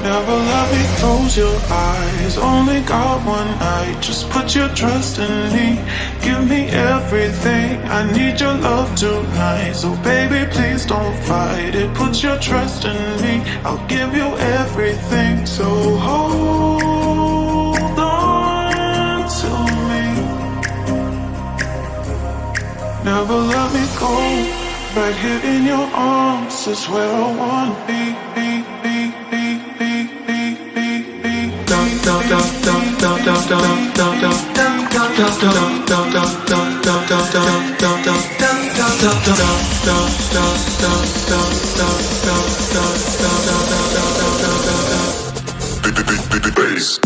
Never let me close your eyes. Only got one night. Just put your trust in me. Give me everything. I need your love tonight. So baby, please don't fight it. Put your trust in me. I'll give you everything. So hold on to me. Never let me go. Right here in your arms is where I wanna be. Bass.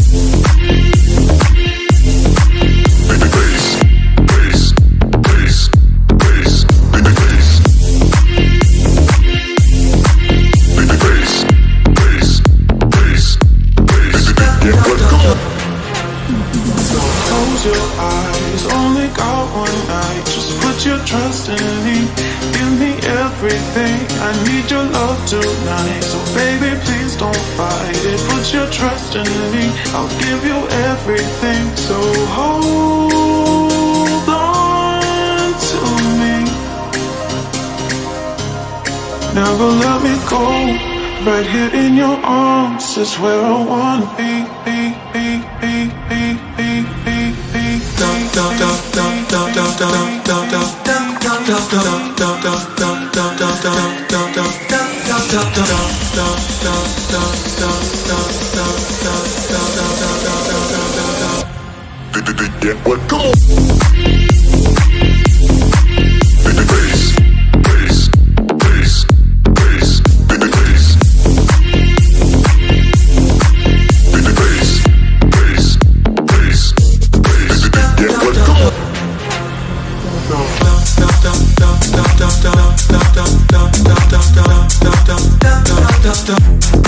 Your eyes, only got one night. Just put your trust in me. Give me everything. I need your love tonight. So baby, please don't fight it. Put your trust in me. I'll give you everything. So hold on to me. Never let me go. Right here in your arms is where I wanna be. Get what go? Stop.